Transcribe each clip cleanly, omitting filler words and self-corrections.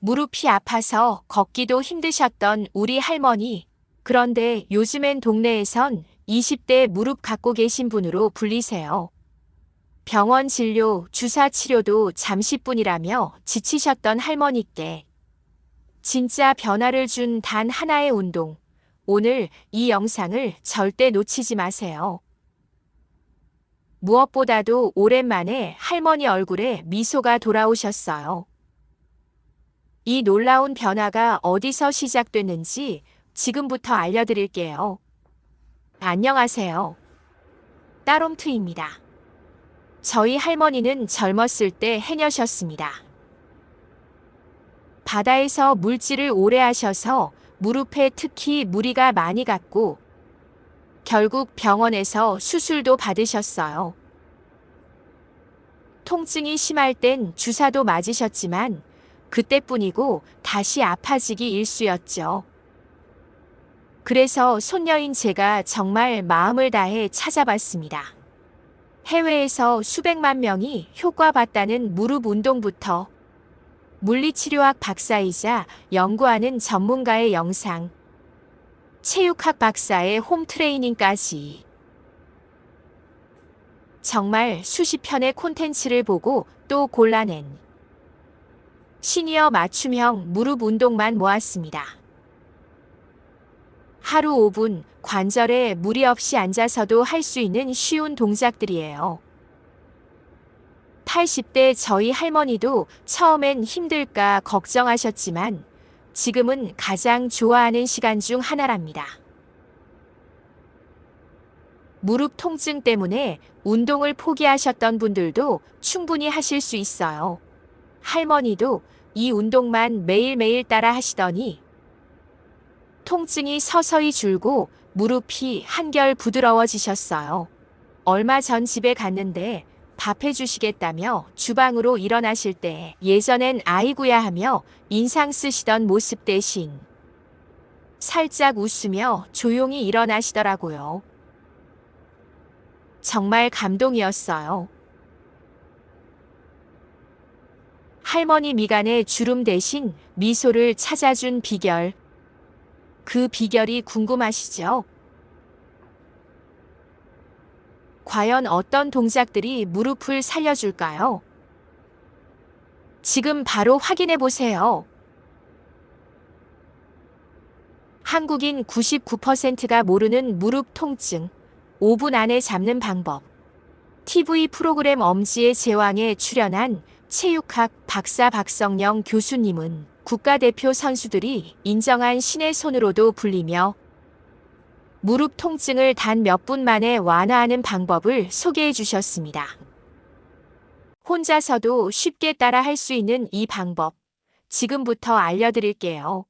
무릎이 아파서 걷기도 힘드셨던 우리 할머니. 그런데 요즘엔 동네에선 20대 무릎 갖고 계신 분으로 불리세요. 병원 진료, 주사 치료도 잠시뿐이라며 지치셨던 할머니께 진짜 변화를 준 단 하나의 운동. 오늘 이 영상을 절대 놓치지 마세요. 무엇보다도 오랜만에 할머니 얼굴에 미소가 돌아오셨어요. 이 놀라운 변화가 어디서 시작됐는지 지금부터 알려드릴게요. 안녕하세요. 따롬트입니다. 저희 할머니는 젊었을 때 해녀셨습니다. 바다에서 물질을 오래 하셔서 무릎에 특히 무리가 많이 갔고 결국 병원에서 수술도 받으셨어요. 통증이 심할 땐 주사도 맞으셨지만 그때뿐이고 다시 아파지기 일쑤였죠. 그래서 손녀인 제가 정말 마음을 다해 찾아봤습니다. 해외에서 수백만 명이 효과봤다는 무릎 운동부터 물리치료학 박사이자 연구하는 전문가의 영상, 체육학 박사의 홈트레이닝까지 정말 수십 편의 콘텐츠를 보고 또 골라낸 시니어 맞춤형 무릎 운동만 모았습니다. 하루 5분 관절에 무리 없이 앉아서도 할 수 있는 쉬운 동작들이에요. 80대 저희 할머니도 처음엔 힘들까 걱정하셨지만 지금은 가장 좋아하는 시간 중 하나랍니다. 무릎 통증 때문에 운동을 포기하셨던 분들도 충분히 하실 수 있어요. 할머니도 이 운동만 매일매일 따라 하시더니 통증이 서서히 줄고 무릎이 한결 부드러워지셨어요. 얼마 전 집에 갔는데 밥 해주시겠다며 주방으로 일어나실 때 예전엔 아이구야 하며 인상 쓰시던 모습 대신 살짝 웃으며 조용히 일어나시더라고요. 정말 감동이었어요. 할머니 미간에 주름 대신 미소를 찾아준 비결. 그 비결이 궁금하시죠? 과연 어떤 동작들이 무릎을 살려줄까요? 지금 바로 확인해 보세요. 한국인 99%가 모르는 무릎 통증 5분 안에 잡는 방법. TV 프로그램 엄지의 제왕에 출연한 체육학 박사 박성영 교수님은 국가대표 선수들이 인정한 신의 손으로도 불리며 무릎 통증을 단 몇 분 만에 완화하는 방법을 소개해 주셨습니다. 혼자서도 쉽게 따라 할 수 있는 이 방법, 지금부터 알려드릴게요.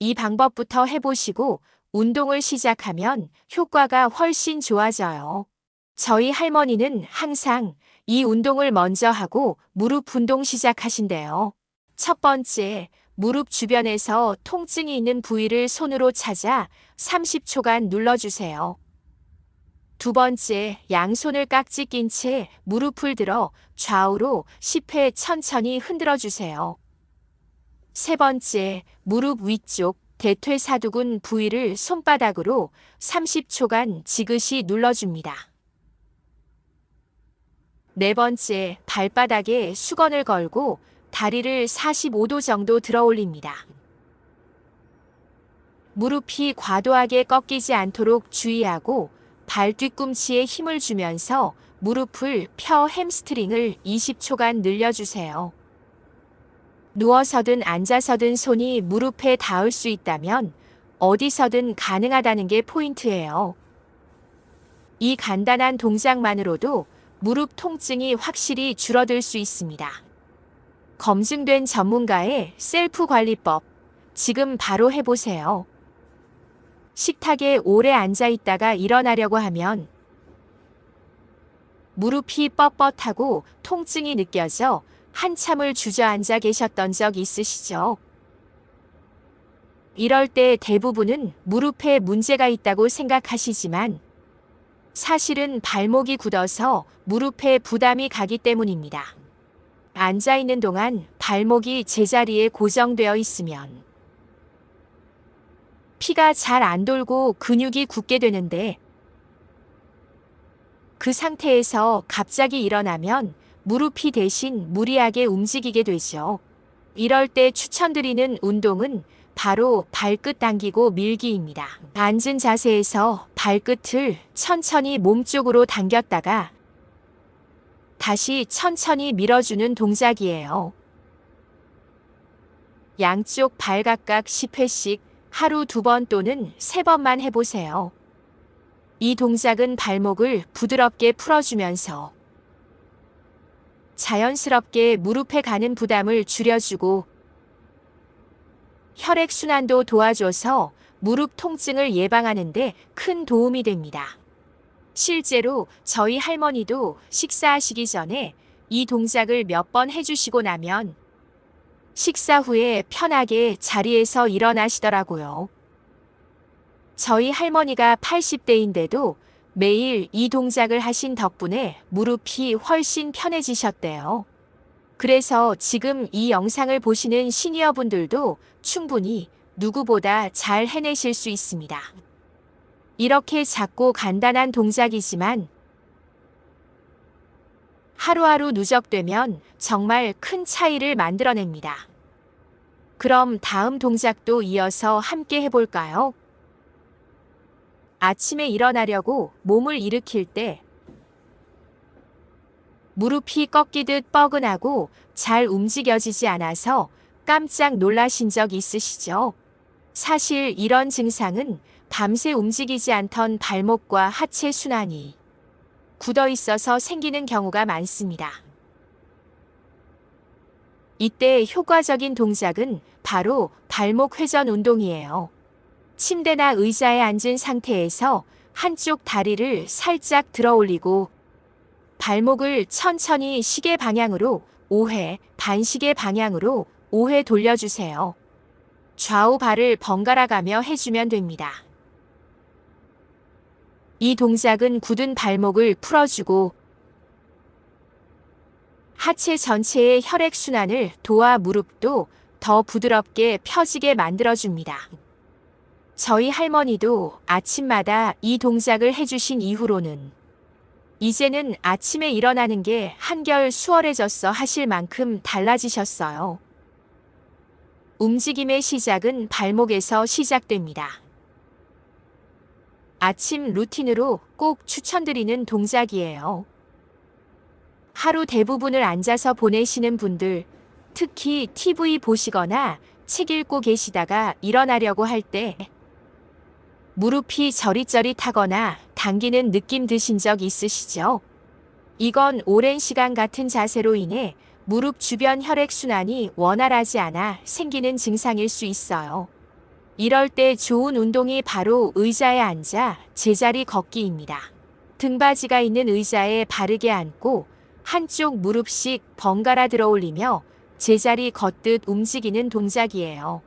이 방법부터 해보시고 운동을 시작하면 효과가 훨씬 좋아져요. 저희 할머니는 항상 이 운동을 먼저 하고 무릎 운동 시작하신대요. 첫 번째, 무릎 주변에서 통증이 있는 부위를 손으로 찾아 30초간 눌러주세요. 두 번째, 양손을 깍지 낀 채 무릎을 들어 좌우로 10회 천천히 흔들어주세요. 세 번째, 무릎 위쪽 대퇴사두근 부위를 손바닥으로 30초간 지그시 눌러줍니다. 네 번째, 발바닥에 수건을 걸고 다리를 45도 정도 들어 올립니다. 무릎이 과도하게 꺾이지 않도록 주의하고 발 뒤꿈치에 힘을 주면서 무릎을 펴 햄스트링을 20초간 늘려주세요. 누워서든 앉아서든 손이 무릎에 닿을 수 있다면 어디서든 가능하다는 게 포인트예요. 이 간단한 동작만으로도 무릎 통증이 확실히 줄어들 수 있습니다. 검증된 전문가의 셀프 관리법, 지금 바로 해보세요. 식탁에 오래 앉아 있다가 일어나려고 하면 무릎이 뻣뻣하고 통증이 느껴져 한참을 주저앉아 계셨던 적 있으시죠? 이럴 때 대부분은 무릎에 문제가 있다고 생각하시지만 사실은 발목이 굳어서 무릎에 부담이 가기 때문입니다. 앉아 있는 동안 발목이 제자리에 고정되어 있으면 피가 잘 안 돌고 근육이 굳게 되는데, 그 상태에서 갑자기 일어나면 무릎이 대신 무리하게 움직이게 되죠. 이럴 때 추천드리는 운동은 바로 발끝 당기고 밀기입니다. 앉은 자세에서 발끝을 천천히 몸쪽으로 당겼다가 다시 천천히 밀어주는 동작이에요. 양쪽 발 각각 10회씩 하루 2번 또는 3번만 해보세요. 이 동작은 발목을 부드럽게 풀어주면서 자연스럽게 무릎에 가는 부담을 줄여주고 혈액순환도 도와줘서 무릎 통증을 예방하는 데 큰 도움이 됩니다. 실제로 저희 할머니도 식사하시기 전에 이 동작을 몇 번 해주시고 나면 식사 후에 편하게 자리에서 일어나시더라고요. 저희 할머니가 80대인데도 매일 이 동작을 하신 덕분에 무릎이 훨씬 편해지셨대요. 그래서 지금 이 영상을 보시는 시니어분들도 충분히 누구보다 잘 해내실 수 있습니다. 이렇게 작고 간단한 동작이지만 하루하루 누적되면 정말 큰 차이를 만들어냅니다. 그럼 다음 동작도 이어서 함께 해볼까요? 아침에 일어나려고 몸을 일으킬 때 무릎이 꺾이듯 뻐근하고 잘 움직여지지 않아서 깜짝 놀라신 적 있으시죠? 사실 이런 증상은 밤새 움직이지 않던 발목과 하체 순환이 굳어 있어서 생기는 경우가 많습니다. 이때 효과적인 동작은 바로 발목 회전 운동이에요. 침대나 의자에 앉은 상태에서 한쪽 다리를 살짝 들어 올리고 발목을 천천히 시계 방향으로 5회, 반시계 방향으로 5회 돌려주세요. 좌우 발을 번갈아 가며 해주면 됩니다. 이 동작은 굳은 발목을 풀어주고 하체 전체의 혈액순환을 도와 무릎도 더 부드럽게 펴지게 만들어줍니다. 저희 할머니도 아침마다 이 동작을 해주신 이후로는 이제는 아침에 일어나는 게 한결 수월해졌어 하실 만큼 달라지셨어요. 움직임의 시작은 발목에서 시작됩니다. 아침 루틴으로 꼭 추천드리는 동작이에요. 하루 대부분을 앉아서 보내시는 분들, 특히 TV 보시거나 책 읽고 계시다가 일어나려고 할 때 무릎이 저릿저릿하거나 당기는 느낌 드신 적 있으시죠? 이건 오랜 시간 같은 자세로 인해 무릎 주변 혈액순환이 원활하지 않아 생기는 증상일 수 있어요. 이럴 때 좋은 운동이 바로 의자에 앉아 제자리 걷기입니다. 등받이가 있는 의자에 바르게 앉고 한쪽 무릎씩 번갈아 들어 올리며 제자리 걷듯 움직이는 동작이에요.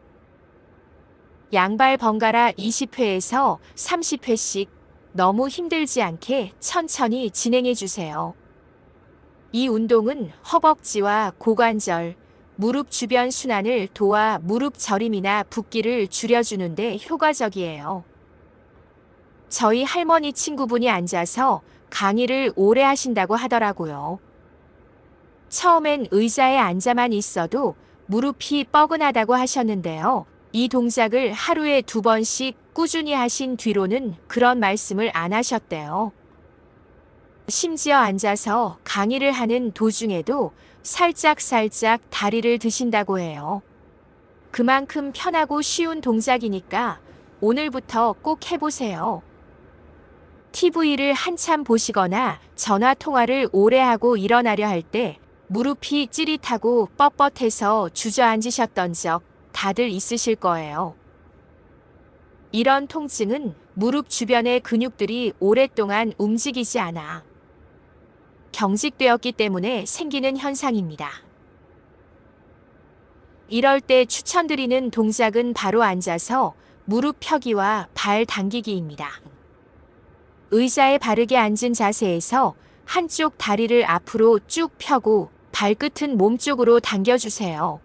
양발 번갈아 20회에서 30회씩 너무 힘들지 않게 천천히 진행해 주세요. 이 운동은 허벅지와 고관절, 무릎 주변 순환을 도와 무릎 저림이나 붓기를 줄여주는데 효과적이에요. 저희 할머니 친구분이 앉아서 강의를 오래 하신다고 하더라고요. 처음엔 의자에 앉아만 있어도 무릎이 뻐근하다고 하셨는데요. 이 동작을 하루에 2번씩 꾸준히 하신 뒤로는 그런 말씀을 안 하셨대요. 심지어 앉아서 강의를 하는 도중에도 살짝 다리를 드신다고 해요. 그만큼 편하고 쉬운 동작이니까 오늘부터 꼭 해보세요. TV를 한참 보시거나 전화 통화를 오래 하고 일어나려 할 때 무릎이 찌릿하고 뻣뻣해서 주저앉으셨던 적 다들 있으실 거예요. 이런 통증은 무릎 주변의 근육들이 오랫동안 움직이지 않아 경직되었기 때문에 생기는 현상입니다. 이럴 때 추천드리는 동작은 바로 앉아서 무릎 펴기와 발 당기기입니다. 의자에 바르게 앉은 자세에서 한쪽 다리를 앞으로 쭉 펴고 발끝은 몸쪽으로 당겨주세요.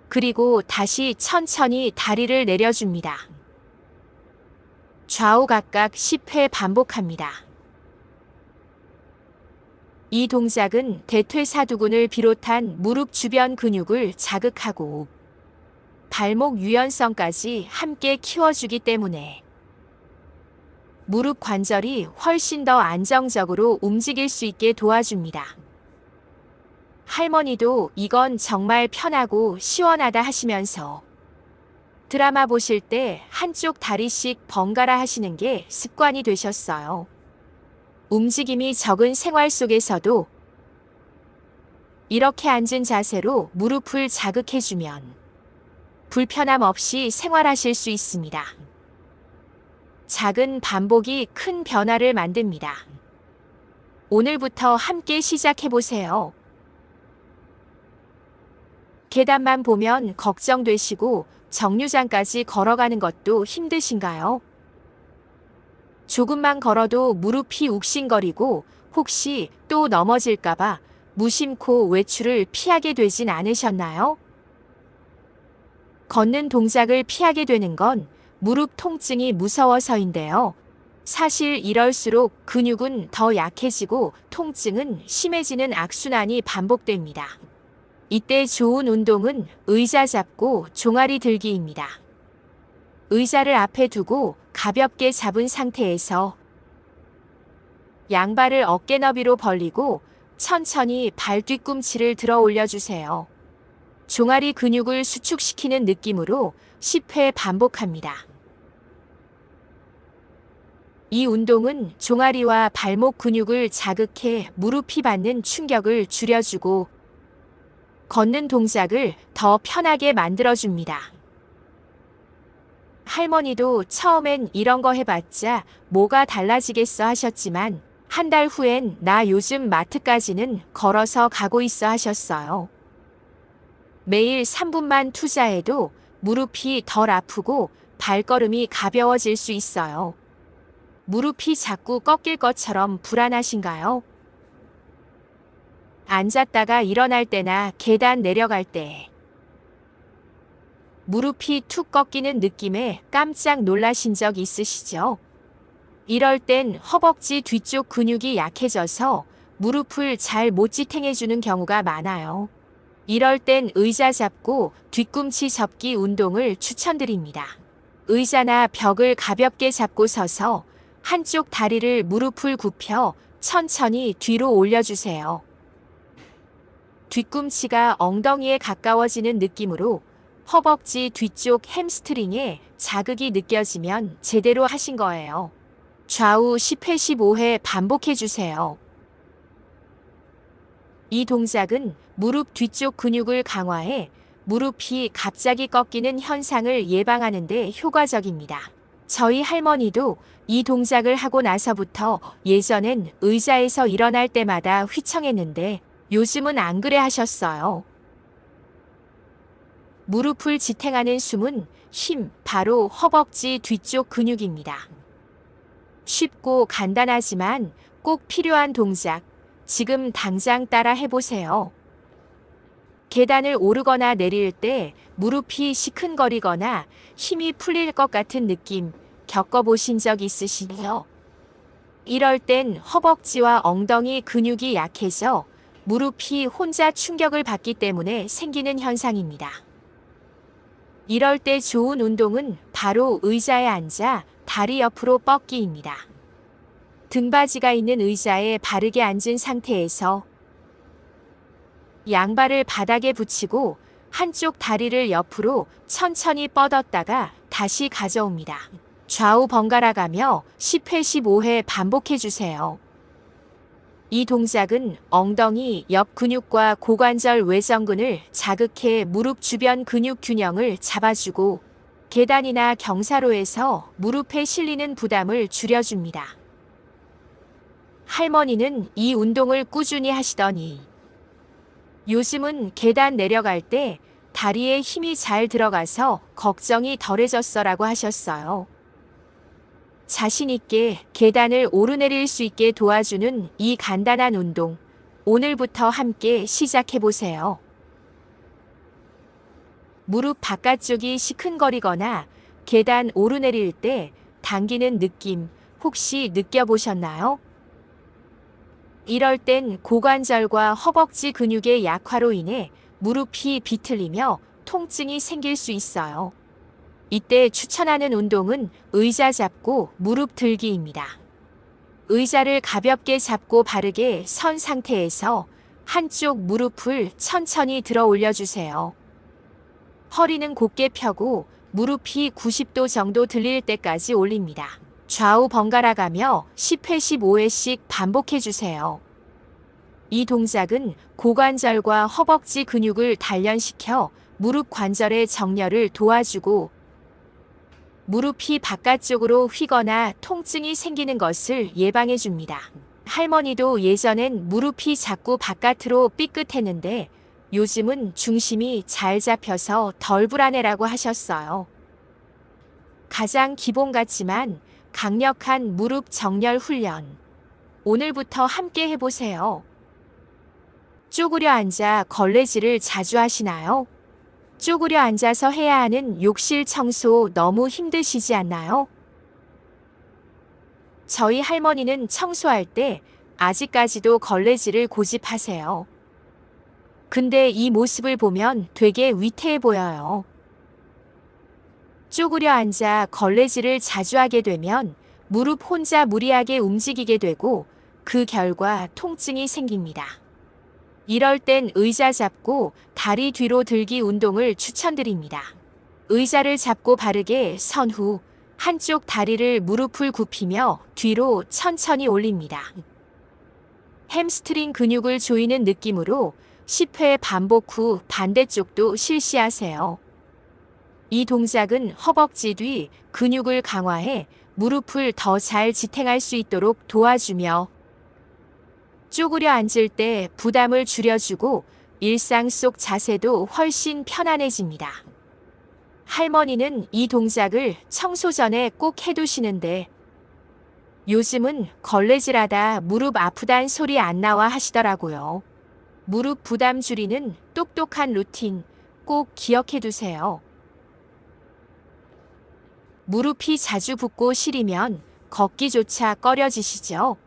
그리고 다시 천천히 다리를 내려줍니다. 좌우 각각 10회 반복합니다. 이 동작은 대퇴사두근을 비롯한 무릎 주변 근육을 자극하고 발목 유연성까지 함께 키워주기 때문에 무릎 관절이 훨씬 더 안정적으로 움직일 수 있게 도와줍니다. 할머니도 이건 정말 편하고 시원하다 하시면서 드라마 보실 때 한쪽 다리씩 번갈아 하시는 게 습관이 되셨어요. 움직임이 적은 생활 속에서도 이렇게 앉은 자세로 무릎을 자극해주면 불편함 없이 생활하실 수 있습니다. 작은 반복이 큰 변화를 만듭니다. 오늘부터 함께 시작해보세요. 계단만 보면 걱정되시고 정류장까지 걸어가는 것도 힘드신가요? 조금만 걸어도 무릎이 욱신거리고 혹시 또 넘어질까봐 무심코 외출을 피하게 되진 않으셨나요? 걷는 동작을 피하게 되는 건 무릎 통증이 무서워서인데요. 사실 이럴수록 근육은 더 약해지고 통증은 심해지는 악순환이 반복됩니다. 이때 좋은 운동은 의자 잡고 종아리 들기입니다. 의자를 앞에 두고 가볍게 잡은 상태에서 양발을 어깨 너비로 벌리고 천천히 발 뒤꿈치를 들어 올려주세요. 종아리 근육을 수축시키는 느낌으로 10회 반복합니다. 이 운동은 종아리와 발목 근육을 자극해 무릎이 받는 충격을 줄여주고 걷는 동작을 더 편하게 만들어줍니다. 할머니도 처음엔 이런 거 해봤자 뭐가 달라지겠어 하셨지만 한 달 후엔 나 요즘 마트까지는 걸어서 가고 있어 하셨어요. 매일 3분만 투자해도 무릎이 덜 아프고 발걸음이 가벼워질 수 있어요. 무릎이 자꾸 꺾일 것처럼 불안하신가요? 앉았다가 일어날 때나 계단 내려갈 때 무릎이 툭 꺾이는 느낌에 깜짝 놀라신 적 있으시죠? 이럴 땐 허벅지 뒤쪽 근육이 약해져서 무릎을 잘 못 지탱해주는 경우가 많아요. 이럴 땐 의자 잡고 뒤꿈치 접기 운동을 추천드립니다. 의자나 벽을 가볍게 잡고 서서 한쪽 다리를 무릎을 굽혀 천천히 뒤로 올려주세요. 뒤꿈치가 엉덩이에 가까워지는 느낌으로 허벅지 뒤쪽 햄스트링에 자극이 느껴지면 제대로 하신 거예요. 좌우 10회 15회 반복해주세요. 이 동작은 무릎 뒤쪽 근육을 강화해 무릎이 갑자기 꺾이는 현상을 예방하는 데 효과적입니다. 저희 할머니도 이 동작을 하고 나서부터 예전엔 의자에서 일어날 때마다 휘청했는데 요즘은 안 그래 하셨어요. 무릎을 지탱하는 숨은 힘, 바로 허벅지 뒤쪽 근육입니다. 쉽고 간단하지만 꼭 필요한 동작, 지금 당장 따라 해보세요. 계단을 오르거나 내릴 때 무릎이 시큰거리거나 힘이 풀릴 것 같은 느낌 겪어보신 적 있으시죠? 이럴 땐 허벅지와 엉덩이 근육이 약해져 무릎이 혼자 충격을 받기 때문에 생기는 현상입니다. 이럴 때 좋은 운동은 바로 의자에 앉아 다리 옆으로 뻗기입니다. 등받이가 있는 의자에 바르게 앉은 상태에서 양발을 바닥에 붙이고 한쪽 다리를 옆으로 천천히 뻗었다가 다시 가져옵니다. 좌우 번갈아 가며 10회 15회 반복해주세요. 이 동작은 엉덩이 옆 근육과 고관절 외전근을 자극해 무릎 주변 근육 균형을 잡아주고 계단이나 경사로에서 무릎에 실리는 부담을 줄여줍니다. 할머니는 이 운동을 꾸준히 하시더니 요즘은 계단 내려갈 때 다리에 힘이 잘 들어가서 걱정이 덜해졌어라고 하셨어요. 자신 있게 계단을 오르내릴 수 있게 도와주는 이 간단한 운동, 오늘부터 함께 시작해보세요. 무릎 바깥쪽이 시큰거리거나 계단 오르내릴 때 당기는 느낌 혹시 느껴보셨나요? 이럴 땐 고관절과 허벅지 근육의 약화로 인해 무릎이 비틀리며 통증이 생길 수 있어요. 이때 추천하는 운동은 의자 잡고 무릎 들기입니다. 의자를 가볍게 잡고 바르게 선 상태에서 한쪽 무릎을 천천히 들어 올려주세요. 허리는 곧게 펴고 무릎이 90도 정도 들릴 때까지 올립니다. 좌우 번갈아 가며 10회 15회씩 반복해 주세요. 이 동작은 고관절과 허벅지 근육을 단련시켜 무릎 관절의 정렬을 도와주고 무릎이 바깥쪽으로 휘거나 통증이 생기는 것을 예방해 줍니다. 할머니도 예전엔 무릎이 자꾸 바깥으로 삐끗했는데 요즘은 중심이 잘 잡혀서 덜 불안해라고 하셨어요. 가장 기본 같지만 강력한 무릎 정렬 훈련. 오늘부터 함께 해보세요. 쪼그려 앉아 걸레질을 자주 하시나요? 쪼그려 앉아서 해야 하는 욕실 청소 너무 힘드시지 않나요? 저희 할머니는 청소할 때 아직까지도 걸레질을 고집하세요. 근데 이 모습을 보면 되게 위태해 보여요. 쪼그려 앉아 걸레질을 자주 하게 되면 무릎 혼자 무리하게 움직이게 되고 그 결과 통증이 생깁니다. 이럴 땐 의자 잡고 다리 뒤로 들기 운동을 추천드립니다. 의자를 잡고 바르게 선 후 한쪽 다리를 무릎을 굽히며 뒤로 천천히 올립니다. 햄스트링 근육을 조이는 느낌으로 10회 반복 후 반대쪽도 실시하세요. 이 동작은 허벅지 뒤 근육을 강화해 무릎을 더 잘 지탱할 수 있도록 도와주며 쪼그려 앉을 때 부담을 줄여주고 일상 속 자세도 훨씬 편안해집니다. 할머니는 이 동작을 청소 전에 꼭 해두시는데 요즘은 걸레질하다 무릎 아프단 소리 안 나와 하시더라고요. 무릎 부담 줄이는 똑똑한 루틴 꼭 기억해 두세요. 무릎이 자주 붓고 시리면 걷기조차 꺼려지시죠?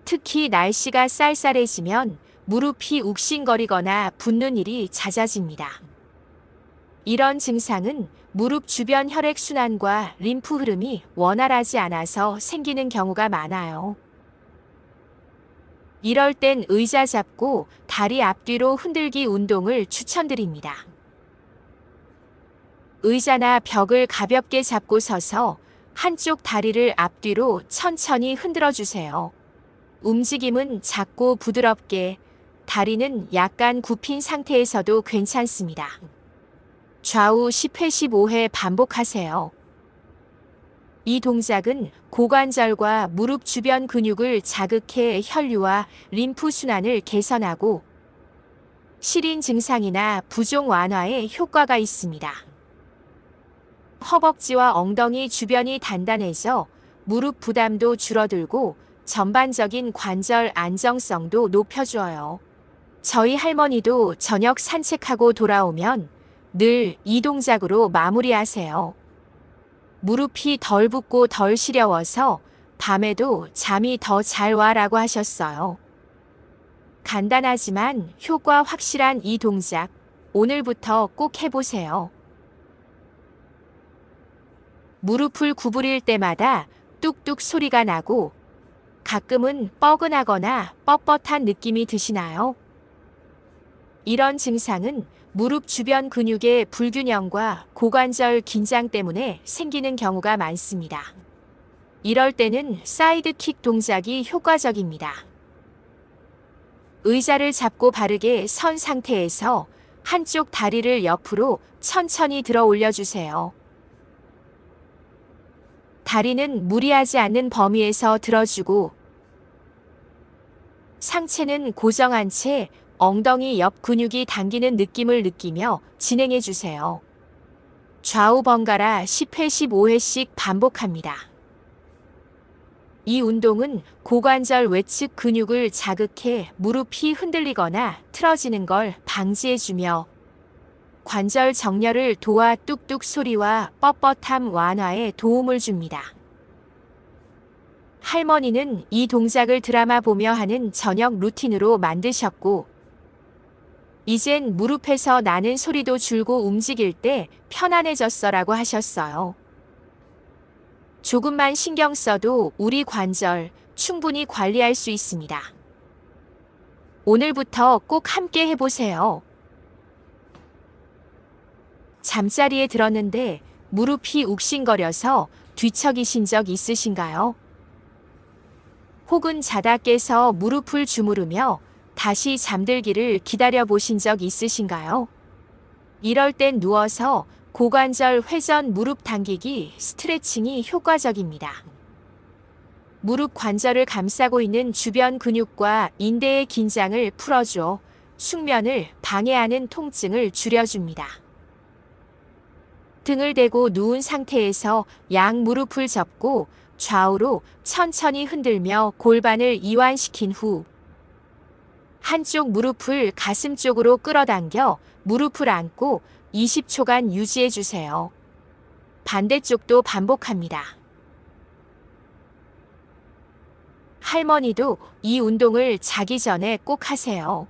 특히 날씨가 쌀쌀해지면 무릎이 욱신거리거나 붓는 일이 잦아집니다. 이런 증상은 무릎 주변 혈액순환과 림프 흐름이 원활하지 않아서 생기는 경우가 많아요. 이럴 땐 의자 잡고 다리 앞뒤로 흔들기 운동을 추천드립니다. 의자나 벽을 가볍게 잡고 서서 한쪽 다리를 앞뒤로 천천히 흔들어 주세요. 움직임은 작고 부드럽게, 다리는 약간 굽힌 상태에서도 괜찮습니다. 좌우 10회 15회 반복하세요. 이 동작은 고관절과 무릎 주변 근육을 자극해 혈류와 림프 순환을 개선하고 시린 증상이나 부종 완화에 효과가 있습니다. 허벅지와 엉덩이 주변이 단단해져 무릎 부담도 줄어들고 전반적인 관절 안정성도 높여줘요. 저희 할머니도 저녁 산책하고 돌아오면 늘 이 동작으로 마무리하세요. 무릎이 덜 붓고 덜 시려워서 밤에도 잠이 더 잘 와라고 하셨어요. 간단하지만 효과 확실한 이 동작, 오늘부터 꼭 해보세요. 무릎을 구부릴 때마다 뚝뚝 소리가 나고 가끔은 뻐근하거나 뻣뻣한 느낌이 드시나요? 이런 증상은 무릎 주변 근육의 불균형과 고관절 긴장 때문에 생기는 경우가 많습니다. 이럴 때는 사이드킥 동작이 효과적입니다. 의자를 잡고 바르게 선 상태에서 한쪽 다리를 옆으로 천천히 들어 올려주세요. 다리는 무리하지 않는 범위에서 들어주고 상체는 고정한 채 엉덩이 옆 근육이 당기는 느낌을 느끼며 진행해 주세요. 좌우 번갈아 10회 15회씩 반복합니다. 이 운동은 고관절 외측 근육을 자극해 무릎이 흔들리거나 틀어지는 걸 방지해주며 관절 정렬을 도와 뚝뚝 소리와 뻣뻣함 완화에 도움을 줍니다. 할머니는 이 동작을 드라마 보며 하는 저녁 루틴으로 만드셨고, 이젠 무릎에서 나는 소리도 줄고 움직일 때 편안해졌어라고 하셨어요. 조금만 신경 써도 우리 관절 충분히 관리할 수 있습니다. 오늘부터 꼭 함께 해보세요. 잠자리에 들었는데 무릎이 욱신거려서 뒤척이신 적 있으신가요? 혹은 자다 깨서 무릎을 주무르며 다시 잠들기를 기다려 보신 적 있으신가요? 이럴 땐 누워서 고관절 회전 무릎 당기기 스트레칭이 효과적입니다. 무릎 관절을 감싸고 있는 주변 근육과 인대의 긴장을 풀어줘 숙면을 방해하는 통증을 줄여줍니다. 등을 대고 누운 상태에서 양 무릎을 접고 좌우로 천천히 흔들며 골반을 이완시킨 후 한쪽 무릎을 가슴 쪽으로 끌어당겨 무릎을 안고 20초간 유지해 주세요. 반대쪽도 반복합니다. 할머니도 이 운동을 자기 전에 꼭 하세요.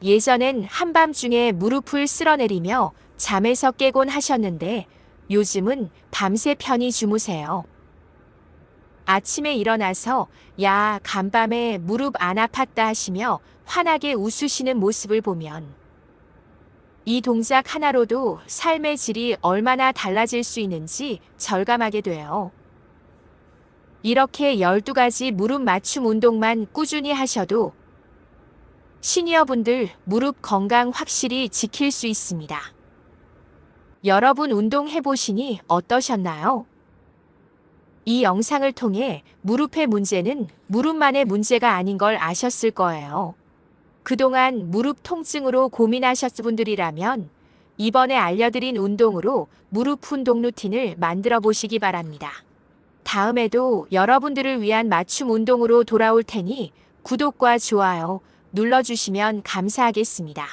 예전엔 한밤중에 무릎을 쓸어내리며 잠에서 깨곤 하셨는데 요즘은 밤새 편히 주무세요. 아침에 일어나서 야, 간밤에 무릎 안 아팠다 하시며 환하게 웃으시는 모습을 보면 이 동작 하나로도 삶의 질이 얼마나 달라질 수 있는지 절감하게 돼요. 이렇게 12가지 무릎 맞춤 운동만 꾸준히 하셔도 시니어분들 무릎 건강 확실히 지킬 수 있습니다. 여러분 운동해보시니 어떠셨나요? 이 영상을 통해 무릎의 문제는 무릎만의 문제가 아닌 걸 아셨을 거예요. 그동안 무릎 통증으로 고민하셨을 분들이라면 이번에 알려드린 운동으로 무릎 운동 루틴을 만들어 보시기 바랍니다. 다음에도 여러분들을 위한 맞춤 운동으로 돌아올 테니 구독과 좋아요 눌러주시면 감사하겠습니다.